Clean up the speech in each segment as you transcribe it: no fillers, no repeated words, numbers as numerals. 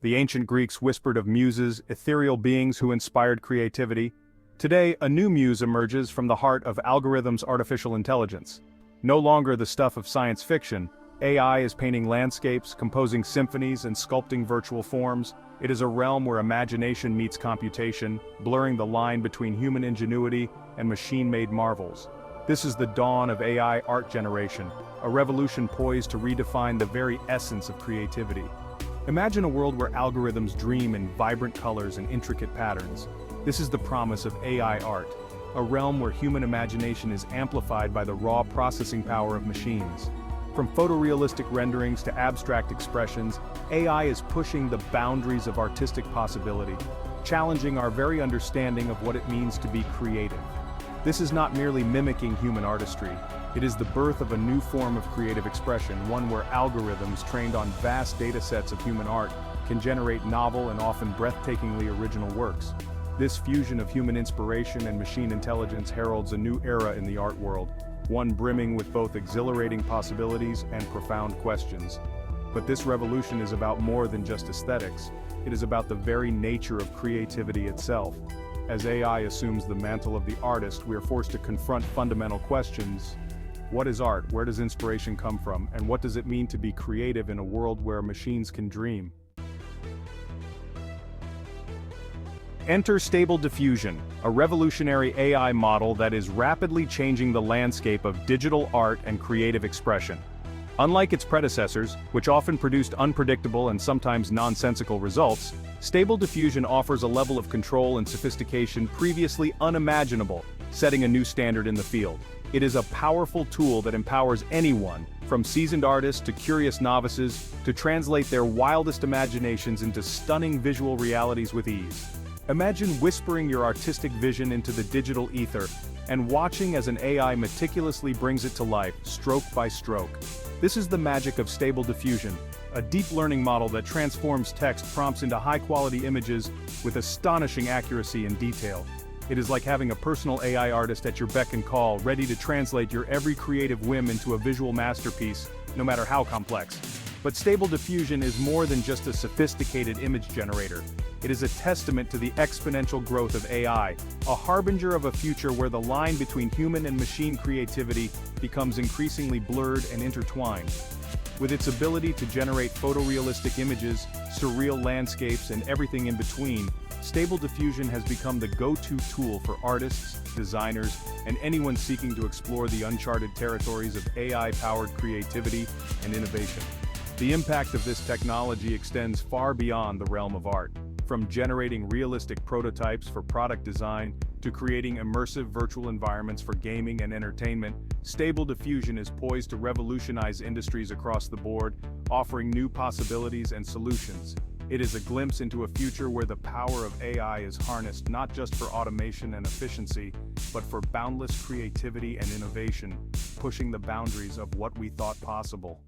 The ancient Greeks whispered of muses, ethereal beings who inspired creativity. Today, a new muse emerges from the heart of algorithms' artificial intelligence. No longer the stuff of science fiction, AI is painting landscapes, composing symphonies, and sculpting virtual forms. It is a realm where imagination meets computation, blurring the line between human ingenuity and machine-made marvels. This is the dawn of AI art generation, a revolution poised to redefine the very essence of creativity. Imagine a world where algorithms dream in vibrant colors and intricate patterns. This is the promise of AI art, a realm where human imagination is amplified by the raw processing power of machines. From photorealistic renderings to abstract expressions, AI is pushing the boundaries of artistic possibility, challenging our very understanding of what it means to be creative. This is not merely mimicking human artistry, it is the birth of a new form of creative expression, one where algorithms trained on vast datasets of human art can generate novel and often breathtakingly original works. This fusion of human inspiration and machine intelligence heralds a new era in the art world, one brimming with both exhilarating possibilities and profound questions. But this revolution is about more than just aesthetics, it is about the very nature of creativity itself. As AI assumes the mantle of the artist, we are forced to confront fundamental questions. What is art? Where does inspiration come from? And what does it mean to be creative in a world where machines can dream? Enter Stable Diffusion, a revolutionary AI model that is rapidly changing the landscape of digital art and creative expression. Unlike its predecessors, which often produced unpredictable and sometimes nonsensical results, Stable Diffusion offers a level of control and sophistication previously unimaginable, setting a new standard in the field. It is a powerful tool that empowers anyone, from seasoned artists to curious novices, to translate their wildest imaginations into stunning visual realities with ease. Imagine whispering your artistic vision into the digital ether, and watching as an AI meticulously brings it to life, stroke by stroke. This is the magic of Stable Diffusion, a deep learning model that transforms text prompts into high-quality images with astonishing accuracy and detail. It is like having a personal AI artist at your beck and call, ready to translate your every creative whim into a visual masterpiece, no matter how complex. But Stable Diffusion is more than just a sophisticated image generator. It is a testament to the exponential growth of AI, a harbinger of a future where the line between human and machine creativity becomes increasingly blurred and intertwined. With its ability to generate photorealistic images, surreal landscapes, and everything in between, Stable Diffusion has become the go-to tool for artists, designers, and anyone seeking to explore the uncharted territories of AI-powered creativity and innovation. The impact of this technology extends far beyond the realm of art. From generating realistic prototypes for product design to creating immersive virtual environments for gaming and entertainment, Stable Diffusion is poised to revolutionize industries across the board, offering new possibilities and solutions. It is a glimpse into a future where the power of AI is harnessed not just for automation and efficiency, but for boundless creativity and innovation, pushing the boundaries of what we thought possible.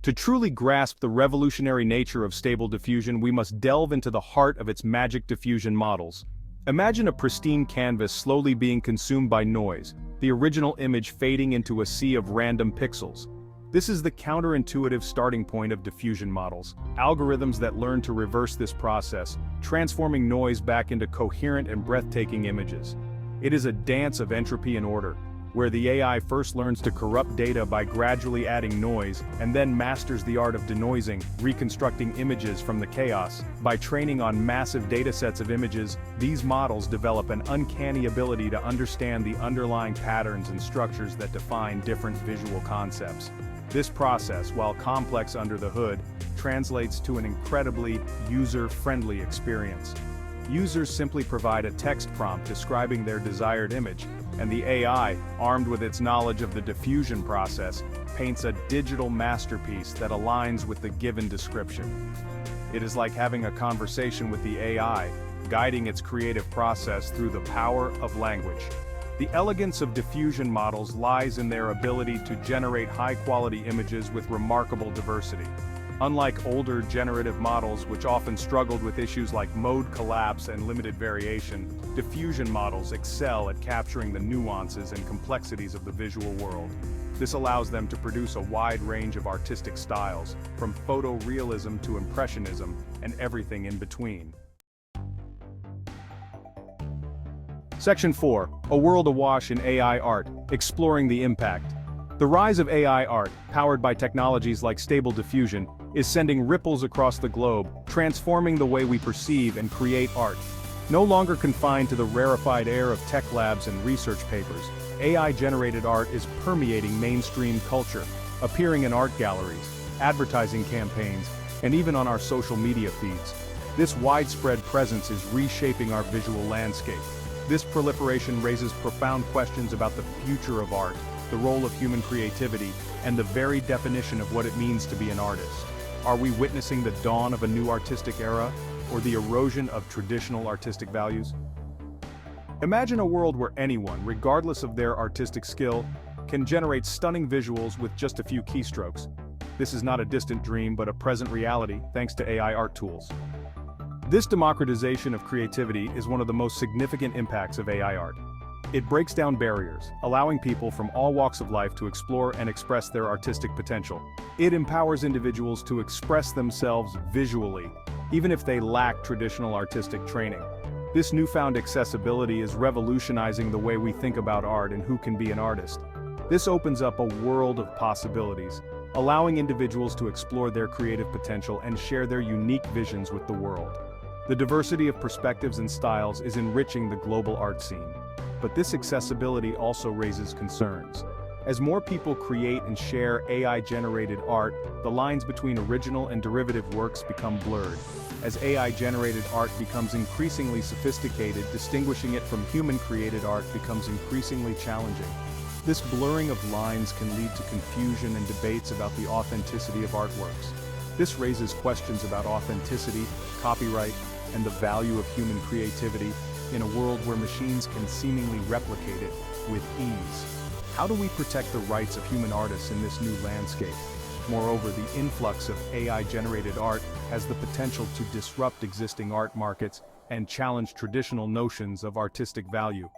To truly grasp the revolutionary nature of Stable Diffusion, we must delve into the heart of its magic diffusion models. Imagine a pristine canvas slowly being consumed by noise, the original image fading into a sea of random pixels. This is the counterintuitive starting point of diffusion models, algorithms that learn to reverse this process, transforming noise back into coherent and breathtaking images. It is a dance of entropy and order, where the AI first learns to corrupt data by gradually adding noise, and then masters the art of denoising, reconstructing images from the chaos. By training on massive datasets of images, these models develop an uncanny ability to understand the underlying patterns and structures that define different visual concepts. This process, while complex under the hood, translates to an incredibly user-friendly experience. Users simply provide a text prompt describing their desired image, and the AI, armed with its knowledge of the diffusion process, paints a digital masterpiece that aligns with the given description. It is like having a conversation with the AI, guiding its creative process through the power of language. The elegance of diffusion models lies in their ability to generate high-quality images with remarkable diversity. Unlike older generative models which often struggled with issues like mode collapse and limited variation, diffusion models excel at capturing the nuances and complexities of the visual world. This allows them to produce a wide range of artistic styles, from photorealism to impressionism, and everything in between. Section 4. A world awash in AI art, exploring the impact. The rise of AI art, powered by technologies like Stable Diffusion, is sending ripples across the globe, transforming the way we perceive and create art. No longer confined to the rarefied air of tech labs and research papers, AI-generated art is permeating mainstream culture, appearing in art galleries, advertising campaigns, and even on our social media feeds. This widespread presence is reshaping our visual landscape. This proliferation raises profound questions about the future of art, the role of human creativity, and the very definition of what it means to be an artist. Are we witnessing the dawn of a new artistic era, or the erosion of traditional artistic values? Imagine a world where anyone, regardless of their artistic skill, can generate stunning visuals with just a few keystrokes. This is not a distant dream but a present reality thanks to AI art tools. This democratization of creativity is one of the most significant impacts of AI art. It breaks down barriers, allowing people from all walks of life to explore and express their artistic potential. It empowers individuals to express themselves visually, even if they lack traditional artistic training. This newfound accessibility is revolutionizing the way we think about art and who can be an artist. This opens up a world of possibilities, allowing individuals to explore their creative potential and share their unique visions with the world. The diversity of perspectives and styles is enriching the global art scene. But this accessibility also raises concerns. As more people create and share AI-generated art, the lines between original and derivative works become blurred. As AI-generated art becomes increasingly sophisticated, distinguishing it from human-created art becomes increasingly challenging. This blurring of lines can lead to confusion and debates about the authenticity of artworks. This raises questions about authenticity, copyright, and the value of human creativity in a world where machines can seemingly replicate it with ease. How do we protect the rights of human artists in this new landscape? Moreover, the influx of AI-generated art has the potential to disrupt existing art markets and challenge traditional notions of artistic value.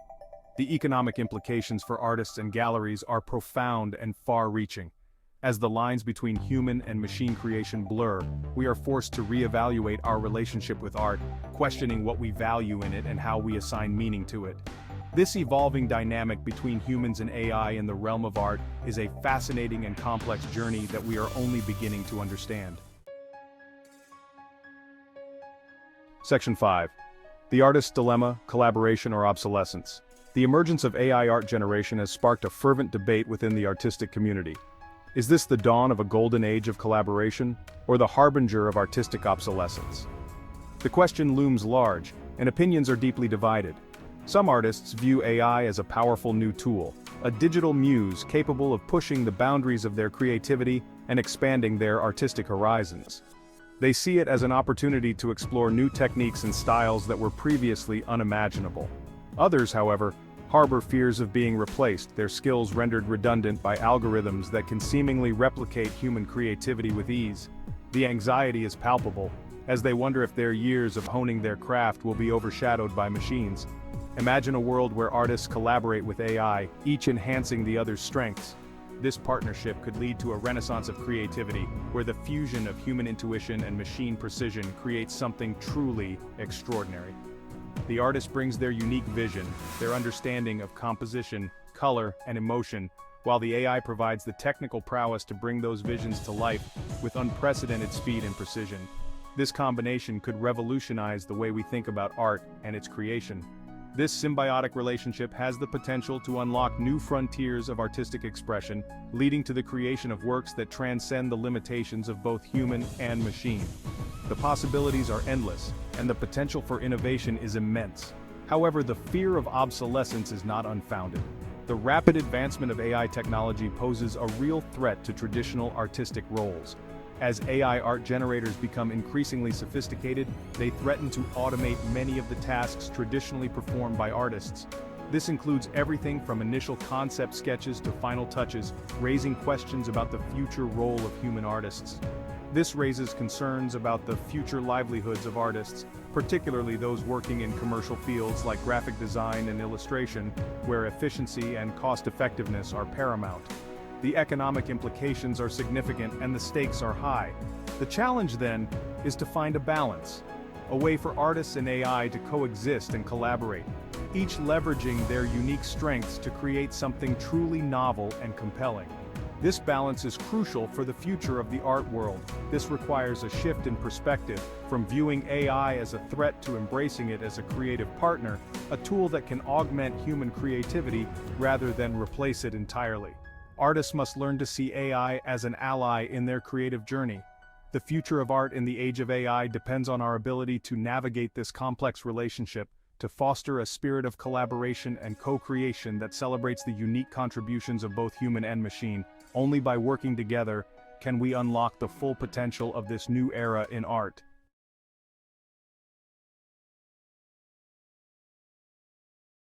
The economic implications for artists and galleries are profound and far-reaching. As the lines between human and machine creation blur, we are forced to reevaluate our relationship with art, questioning what we value in it and how we assign meaning to it. This evolving dynamic between humans and AI in the realm of art is a fascinating and complex journey that we are only beginning to understand. Section 5. The Artist's Dilemma, Collaboration or Obsolescence. The emergence of AI art generation has sparked a fervent debate within the artistic community. Is this the dawn of a golden age of collaboration, or the harbinger of artistic obsolescence? The question looms large, and opinions are deeply divided. Some artists view AI as a powerful new tool, a digital muse capable of pushing the boundaries of their creativity and expanding their artistic horizons. They see it as an opportunity to explore new techniques and styles that were previously unimaginable. Others, however, harbor fears of being replaced, their skills rendered redundant by algorithms that can seemingly replicate human creativity with ease. The anxiety is palpable, as they wonder if their years of honing their craft will be overshadowed by machines. Imagine a world where artists collaborate with AI, each enhancing the other's strengths. This partnership could lead to a renaissance of creativity, where the fusion of human intuition and machine precision creates something truly extraordinary. The artist brings their unique vision, their understanding of composition, color, and emotion, while the AI provides the technical prowess to bring those visions to life with unprecedented speed and precision. This combination could revolutionize the way we think about art and its creation. This symbiotic relationship has the potential to unlock new frontiers of artistic expression, leading to the creation of works that transcend the limitations of both human and machine. The possibilities are endless, and the potential for innovation is immense. However, the fear of obsolescence is not unfounded. The rapid advancement of AI technology poses a real threat to traditional artistic roles. As AI art generators become increasingly sophisticated, they threaten to automate many of the tasks traditionally performed by artists. This includes everything from initial concept sketches to final touches, raising questions about the future role of human artists. This raises concerns about the future livelihoods of artists, particularly those working in commercial fields like graphic design and illustration, where efficiency and cost-effectiveness are paramount. The economic implications are significant and the stakes are high. The challenge then is to find a balance, a way for artists and AI to coexist and collaborate, each leveraging their unique strengths to create something truly novel and compelling. This balance is crucial for the future of the art world. This requires a shift in perspective, from viewing AI as a threat to embracing it as a creative partner, a tool that can augment human creativity rather than replace it entirely. Artists must learn to see AI as an ally in their creative journey. The future of art in the age of AI depends on our ability to navigate this complex relationship, to foster a spirit of collaboration and co-creation that celebrates the unique contributions of both human and machine. Only by working together can we unlock the full potential of this new era in art.